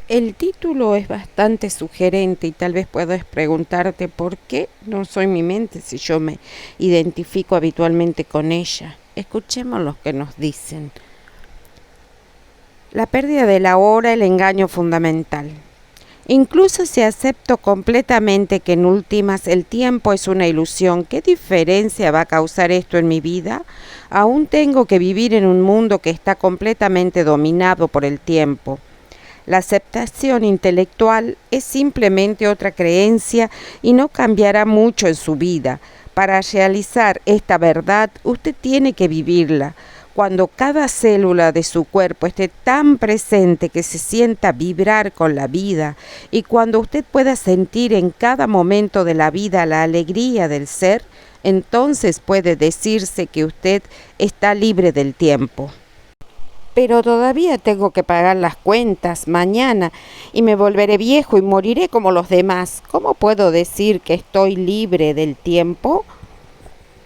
El título es bastante sugerente y tal vez puedas preguntarte por qué no soy mi mente si yo me identifico habitualmente con ella. Escuchemos lo que nos dicen. La pérdida de la hora, el engaño fundamental. Incluso si acepto completamente que en últimas el tiempo es una ilusión, ¿qué diferencia va a causar esto en mi vida? Aún tengo que vivir en un mundo que está completamente dominado por el tiempo. La aceptación intelectual es simplemente otra creencia y no cambiará mucho en su vida. Para realizar esta verdad, usted tiene que vivirla. Cuando cada célula de su cuerpo esté tan presente que se sienta vibrar con la vida y cuando usted pueda sentir en cada momento de la vida la alegría del ser, entonces puede decirse que usted está libre del tiempo. Pero todavía tengo que pagar las cuentas mañana y me volveré viejo y moriré como los demás. ¿Cómo puedo decir que estoy libre del tiempo?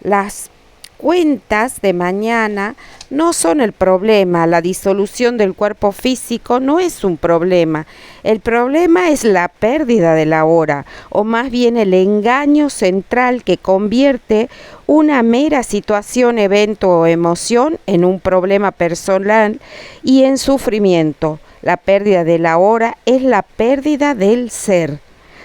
Las cuentas de mañana no son el problema. La disolución del cuerpo físico no es un problema. El problema es la pérdida de la hora, o más bien el engaño central que convierte una mera situación, evento o emoción en un problema personal y en sufrimiento. La pérdida de la hora es la pérdida del ser.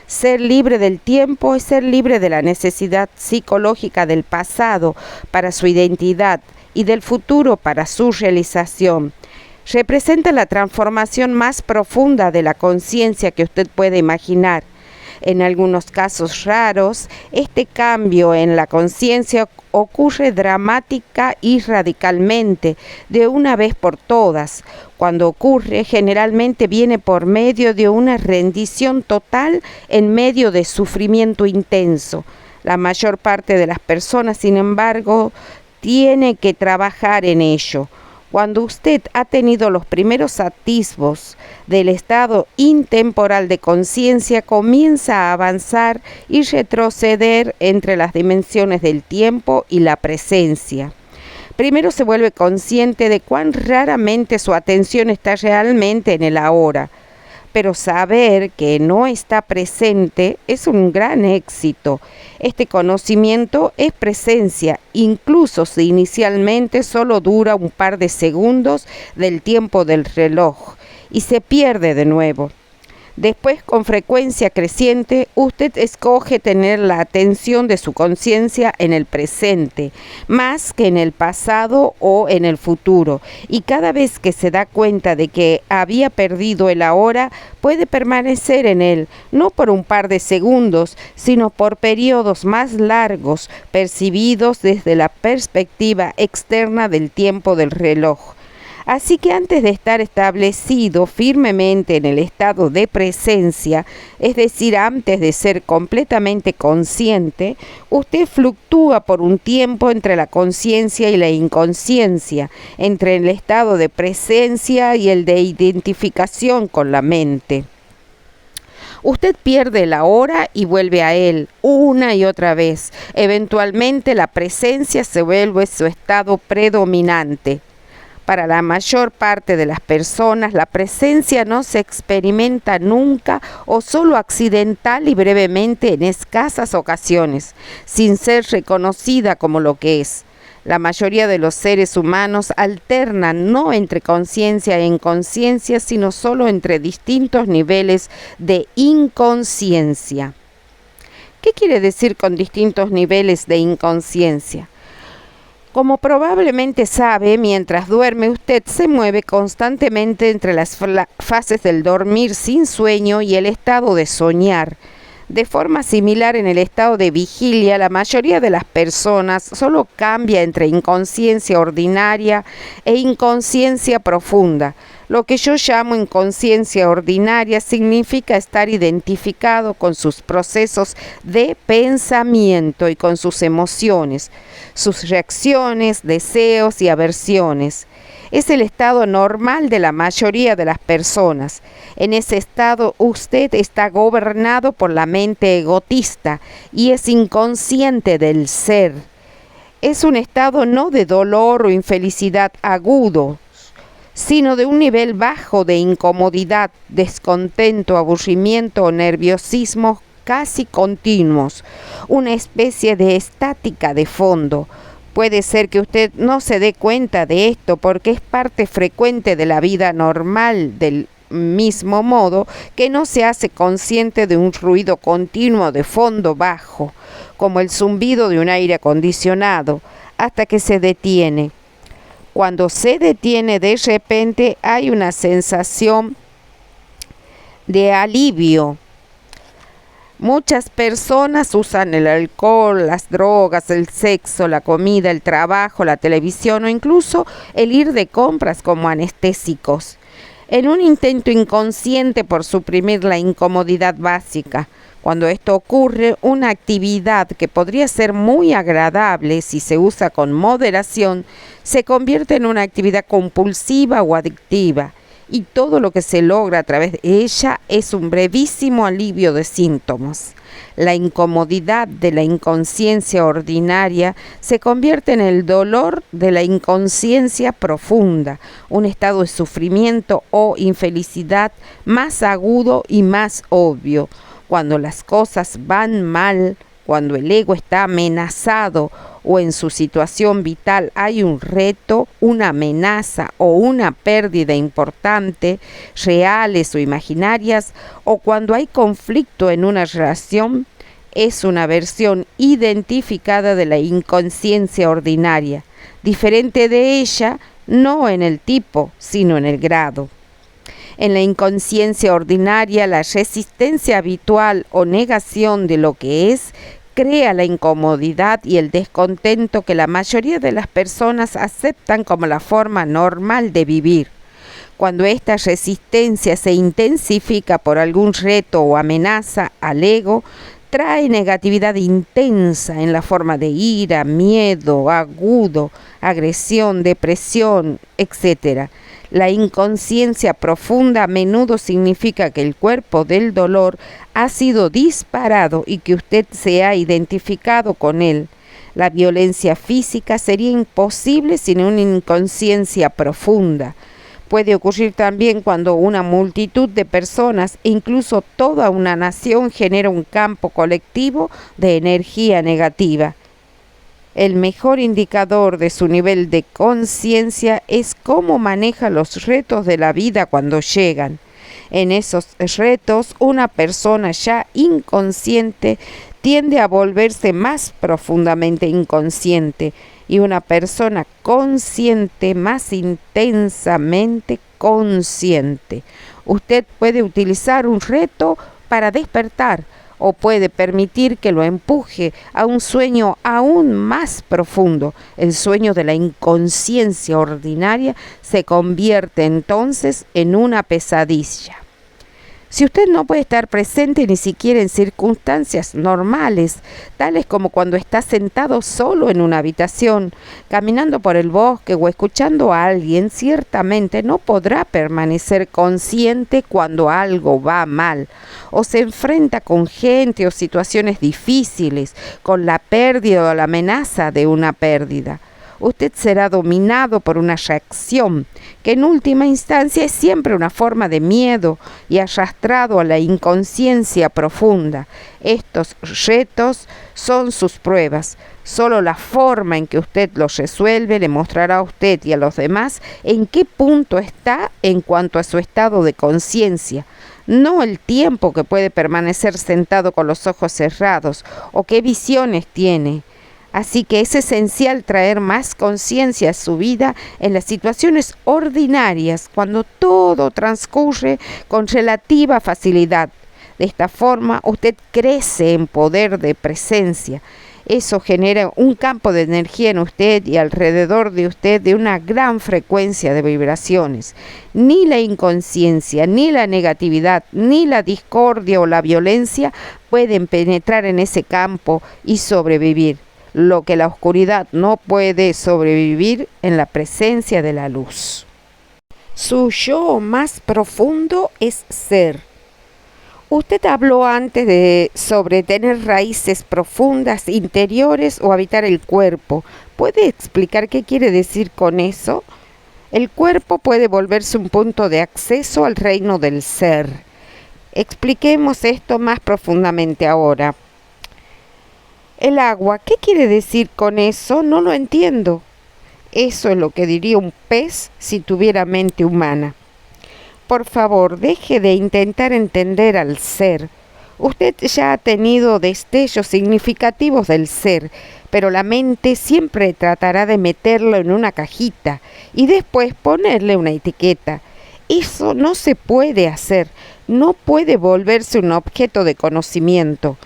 Ser libre del tiempo es ser libre de la necesidad psicológica del pasado para su identidad y del futuro para su realización. Representa la transformación más profunda de la conciencia que usted puede imaginar. En algunos casos raros, este cambio en la conciencia ocurre dramática y radicalmente, de una vez por todas. Cuando ocurre, generalmente viene por medio de una rendición total en medio de sufrimiento intenso. La mayor parte de las personas, sin embargo, tiene que trabajar en ello. Cuando usted ha tenido los primeros atisbos del estado intemporal de conciencia, comienza a avanzar y retroceder entre las dimensiones del tiempo y la presencia. Primero se vuelve consciente de cuán raramente su atención está realmente en el ahora. Pero saber que no está presente es un gran éxito. Este conocimiento es presencia, incluso si inicialmente solo dura un par de segundos del tiempo del reloj y se pierde de nuevo. Después, con frecuencia creciente, usted escoge tener la atención de su conciencia en el presente, más que en el pasado o en el futuro. Y cada vez que se da cuenta de que había perdido el ahora, puede permanecer en él, no por un par de segundos, sino por periodos más largos, percibidos desde la perspectiva externa del tiempo del reloj. Así que antes de estar establecido firmemente en el estado de presencia, es decir, antes de ser completamente consciente, usted fluctúa por un tiempo entre la conciencia y la inconsciencia, entre el estado de presencia y el de identificación con la mente. Usted pierde la hora y vuelve a él una y otra vez. Eventualmente la presencia se vuelve su estado predominante. Para la mayor parte de las personas, la presencia no se experimenta nunca o solo accidental y brevemente en escasas ocasiones, sin ser reconocida como lo que es. La mayoría de los seres humanos alternan no entre conciencia e inconsciencia, sino solo entre distintos niveles de inconsciencia. ¿Qué quiere decir con distintos niveles de inconsciencia? Como probablemente sabe, mientras duerme usted se mueve constantemente entre las fases del dormir sin sueño y el estado de soñar. De forma similar en el estado de vigilia, la mayoría de las personas solo cambia entre inconsciencia ordinaria e inconsciencia profunda. Lo que yo llamo inconsciencia ordinaria significa estar identificado con sus procesos de pensamiento y con sus emociones, sus reacciones, deseos y aversiones. Es el estado normal de la mayoría de las personas. En ese estado usted está gobernado por la mente egotista y es inconsciente del ser. Es un estado no de dolor o infelicidad agudo, sino de un nivel bajo de incomodidad, descontento, aburrimiento o nerviosismo casi continuos, una especie de estática de fondo. Puede ser que usted no se dé cuenta de esto porque es parte frecuente de la vida normal, del mismo modo que no se hace consciente de un ruido continuo de fondo bajo, como el zumbido de un aire acondicionado, hasta que se detiene. Cuando se detiene de repente hay una sensación de alivio. Muchas personas usan el alcohol, las drogas, el sexo, la comida, el trabajo, la televisión o incluso el ir de compras como anestésicos, en un intento inconsciente por suprimir la incomodidad básica. Cuando esto ocurre, una actividad que podría ser muy agradable si se usa con moderación, se convierte en una actividad compulsiva o adictiva, y todo lo que se logra a través de ella es un brevísimo alivio de síntomas. La incomodidad de la inconsciencia ordinaria se convierte en el dolor de la inconsciencia profunda, un estado de sufrimiento o infelicidad más agudo y más obvio. Cuando las cosas van mal, cuando el ego está amenazado o en su situación vital hay un reto, una amenaza o una pérdida importante, reales o imaginarias, o cuando hay conflicto en una relación, es una versión identificada de la inconsciencia ordinaria, diferente de ella no en el tipo, sino en el grado. En la inconsciencia ordinaria, la resistencia habitual o negación de lo que es crea la incomodidad y el descontento que la mayoría de las personas aceptan como la forma normal de vivir. Cuando esta resistencia se intensifica por algún reto o amenaza al ego, trae negatividad intensa en la forma de ira, miedo, agudo, agresión, depresión, etc. La inconsciencia profunda a menudo significa que el cuerpo del dolor ha sido disparado y que usted se ha identificado con él. La violencia física sería imposible sin una inconsciencia profunda. Puede ocurrir también cuando una multitud de personas, incluso toda una nación, genera un campo colectivo de energía negativa. El mejor indicador de su nivel de conciencia es cómo maneja los retos de la vida cuando llegan. En esos retos, una persona ya inconsciente tiende a volverse más profundamente inconsciente y una persona consciente más intensamente consciente. Usted puede utilizar un reto para despertar o puede permitir que lo empuje a un sueño aún más profundo. El sueño de la inconsciencia ordinaria se convierte entonces en una pesadilla. Si usted no puede estar presente ni siquiera en circunstancias normales, tales como cuando está sentado solo en una habitación, caminando por el bosque o escuchando a alguien, ciertamente no podrá permanecer consciente cuando algo va mal, o se enfrenta con gente o situaciones difíciles, con la pérdida o la amenaza de una pérdida. Usted será dominado por una reacción que en última instancia es siempre una forma de miedo y arrastrado a la inconsciencia profunda. Estos retos son sus pruebas. Solo la forma en que usted los resuelve le mostrará a usted y a los demás en qué punto está en cuanto a su estado de conciencia. No el tiempo que puede permanecer sentado con los ojos cerrados o qué visiones tiene. Así que es esencial traer más conciencia a su vida en las situaciones ordinarias, cuando todo transcurre con relativa facilidad. De esta forma, usted crece en poder de presencia. Eso genera un campo de energía en usted y alrededor de usted de una gran frecuencia de vibraciones. Ni la inconsciencia, ni la negatividad, ni la discordia o la violencia pueden penetrar en ese campo y sobrevivir. Lo que la oscuridad no puede sobrevivir en la presencia de la luz. Su yo más profundo es ser. Usted habló antes sobre tener raíces profundas, interiores o habitar el cuerpo. ¿Puede explicar qué quiere decir con eso? El cuerpo puede volverse un punto de acceso al reino del ser. Expliquemos esto más profundamente ahora. El agua, ¿qué quiere decir con eso? No lo entiendo. Eso es lo que diría un pez si tuviera mente humana. Por favor, deje de intentar entender al ser. Usted ya ha tenido destellos significativos del ser, pero la mente siempre tratará de meterlo en una cajita y después ponerle una etiqueta. Eso no se puede hacer, no puede volverse un objeto de conocimiento.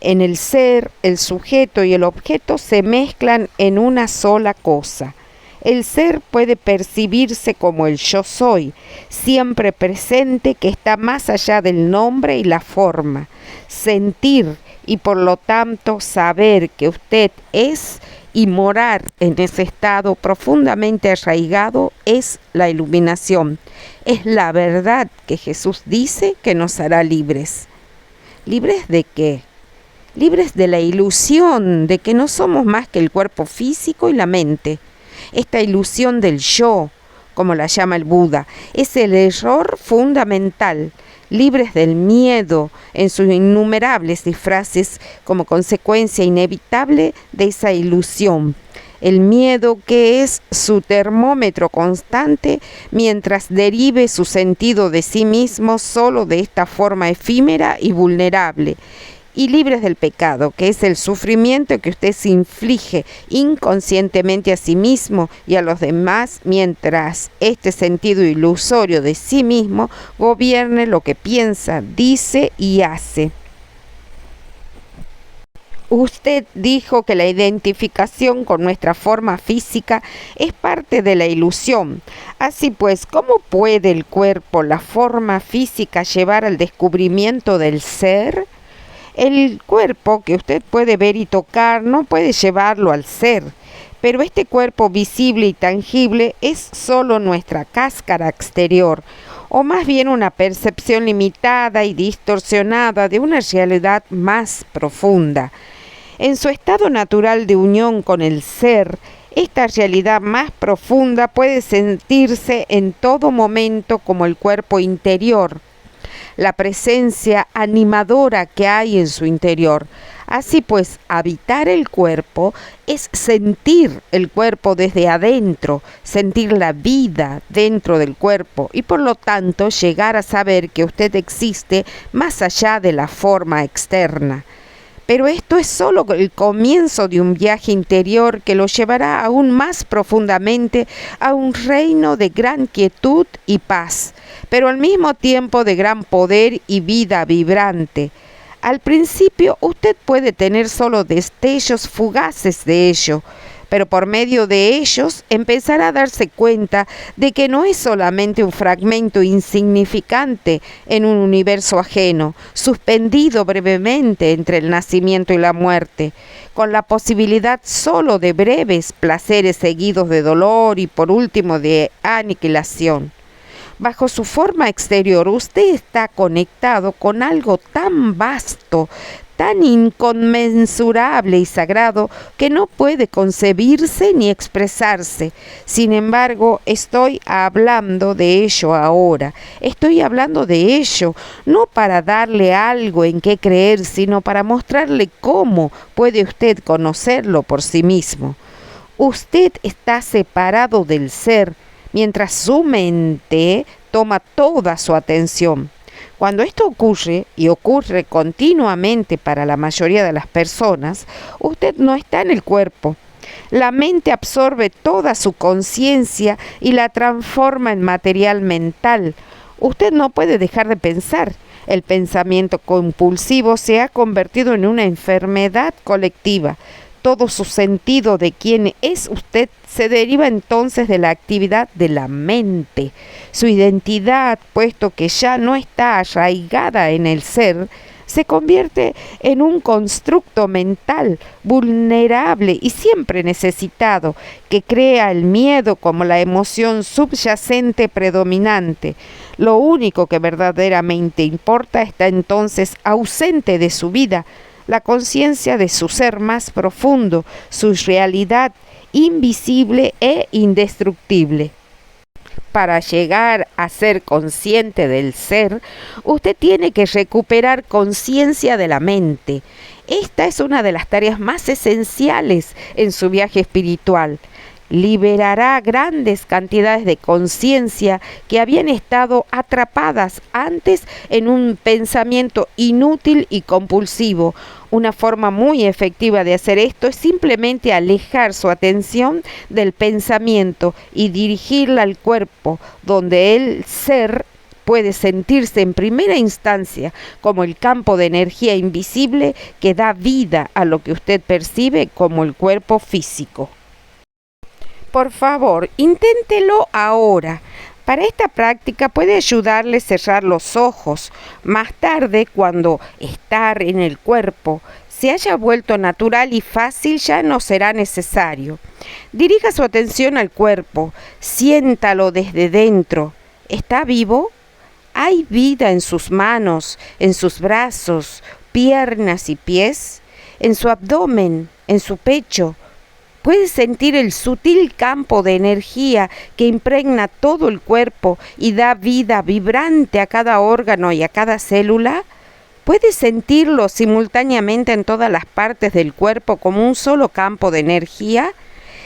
En el ser, el sujeto y el objeto se mezclan en una sola cosa. El ser puede percibirse como el yo soy, siempre presente, que está más allá del nombre y la forma. Sentir y por lo tanto saber que usted es y morar en ese estado profundamente arraigado es la iluminación. Es la verdad que Jesús dice que nos hará libres. ¿Libres de qué? Libres de la ilusión de que no somos más que el cuerpo físico y la mente. Esta ilusión del yo, como la llama el Buda, es el error fundamental. Libres del miedo en sus innumerables disfraces como consecuencia inevitable de esa ilusión. El miedo que es su termómetro constante mientras derive su sentido de sí mismo solo de esta forma efímera y vulnerable. Y libres del pecado, que es el sufrimiento que usted se inflige inconscientemente a sí mismo y a los demás, mientras este sentido ilusorio de sí mismo gobierne lo que piensa, dice y hace. Usted dijo que la identificación con nuestra forma física es parte de la ilusión. Así pues, ¿cómo puede el cuerpo, la forma física, llevar al descubrimiento del ser? El cuerpo que usted puede ver y tocar no puede llevarlo al ser, pero este cuerpo visible y tangible es solo nuestra cáscara exterior, o más bien una percepción limitada y distorsionada de una realidad más profunda. En su estado natural de unión con el ser, esta realidad más profunda puede sentirse en todo momento como el cuerpo interior, la presencia animadora que hay en su interior. Así pues, habitar el cuerpo es sentir el cuerpo desde adentro, sentir la vida dentro del cuerpo y por lo tanto llegar a saber que usted existe más allá de la forma externa. Pero esto es solo el comienzo de un viaje interior que lo llevará aún más profundamente a un reino de gran quietud y paz, pero al mismo tiempo de gran poder y vida vibrante. Al principio usted puede tener solo destellos fugaces de ello, pero por medio de ellos empezará a darse cuenta de que no es solamente un fragmento insignificante en un universo ajeno, suspendido brevemente entre el nacimiento y la muerte, con la posibilidad solo de breves placeres seguidos de dolor y por último de aniquilación. Bajo su forma exterior, usted está conectado con algo tan vasto, tan inconmensurable y sagrado que no puede concebirse ni expresarse. Sin embargo, estoy hablando de ello ahora. Estoy hablando de ello, no para darle algo en qué creer, sino para mostrarle cómo puede usted conocerlo por sí mismo. Usted está separado del ser, mientras su mente toma toda su atención. Cuando esto ocurre, y ocurre continuamente para la mayoría de las personas, usted no está en el cuerpo. La mente absorbe toda su conciencia y la transforma en material mental. Usted no puede dejar de pensar. El pensamiento compulsivo se ha convertido en una enfermedad colectiva. Todo su sentido de quién es usted se deriva entonces de la actividad de la mente. Su identidad, puesto que ya no está arraigada en el ser, se convierte en un constructo mental vulnerable y siempre necesitado, que crea el miedo como la emoción subyacente predominante. Lo único que verdaderamente importa está entonces ausente de su vida, la conciencia de su ser más profundo, su realidad invisible e indestructible. Para llegar a ser consciente del ser, usted tiene que recuperar conciencia de la mente. Esta es una de las tareas más esenciales en su viaje espiritual. Liberará grandes cantidades de conciencia que habían estado atrapadas antes en un pensamiento inútil y compulsivo. Una forma muy efectiva de hacer esto es simplemente alejar su atención del pensamiento y dirigirla al cuerpo, donde el ser puede sentirse en primera instancia como el campo de energía invisible que da vida a lo que usted percibe como el cuerpo físico. Por favor, inténtelo ahora. Para esta práctica puede ayudarle a cerrar los ojos. Más tarde, cuando estar en el cuerpo se haya vuelto natural y fácil, ya no será necesario. Dirija su atención al cuerpo, siéntalo desde dentro. ¿Está vivo? ¿Hay vida en sus manos, en sus brazos, piernas y pies? ¿En su abdomen, en su pecho? Puede sentir el sutil campo de energía que impregna todo el cuerpo y da vida vibrante a cada órgano y a cada célula. Puede sentirlo simultáneamente en todas las partes del cuerpo como un solo campo de energía.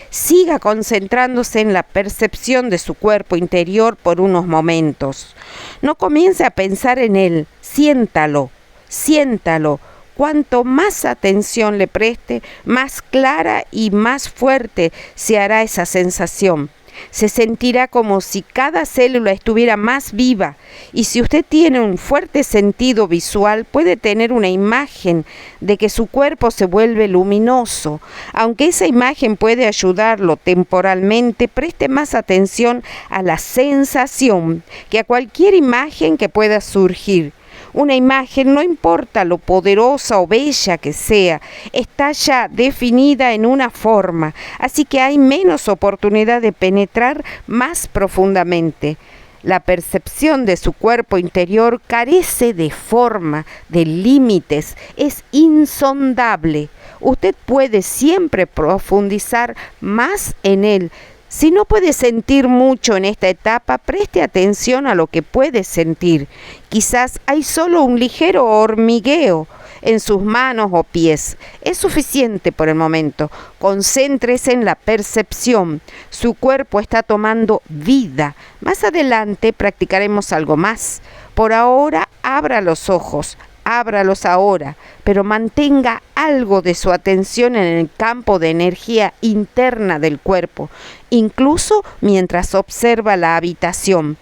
Siga concentrándose en la percepción de su cuerpo interior por unos momentos. No comience a pensar en él, siéntalo, siéntalo. Cuanto más atención le preste, más clara y más fuerte se hará esa sensación. Se sentirá como si cada célula estuviera más viva, y si usted tiene un fuerte sentido visual, puede tener una imagen de que su cuerpo se vuelve luminoso. Aunque esa imagen puede ayudarlo temporalmente, preste más atención a la sensación que a cualquier imagen que pueda surgir. Una imagen, no importa lo poderosa o bella que sea, está ya definida en una forma, así que hay menos oportunidad de penetrar más profundamente. La percepción de su cuerpo interior carece de forma, de límites, es insondable. Usted puede siempre profundizar más en él. Si no puede sentir mucho en esta etapa, preste atención a lo que puede sentir. Quizás hay solo un ligero hormigueo en sus manos o pies. Es suficiente por el momento. Concéntrese en la percepción. Su cuerpo está tomando vida. Más adelante practicaremos algo más. Por ahora, abra los ojos. Ábralos ahora, pero mantenga algo de su atención en el campo de energía interna del cuerpo, incluso mientras observa la habitación.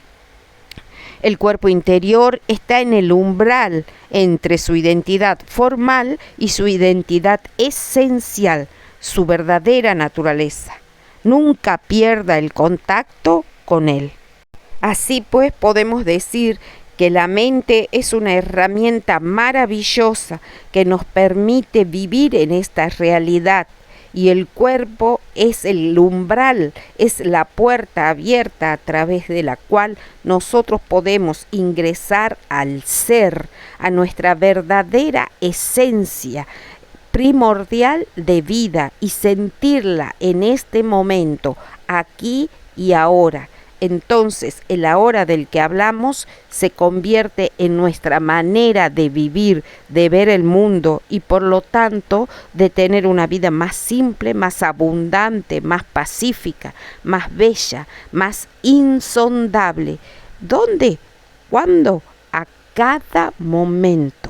El cuerpo interior está en el umbral entre su identidad formal y su identidad esencial, su verdadera naturaleza. Nunca pierda el contacto con él. Así pues, podemos decir que la mente es una herramienta maravillosa que nos permite vivir en esta realidad, y el cuerpo es el umbral, es la puerta abierta a través de la cual nosotros podemos ingresar al ser, a nuestra verdadera esencia primordial de vida, y sentirla en este momento, aquí y ahora. Entonces, el ahora del que hablamos se convierte en nuestra manera de vivir, de ver el mundo, y por lo tanto de tener una vida más simple, más abundante, más pacífica, más bella, más insondable. ¿Dónde? ¿Cuándo? A cada momento.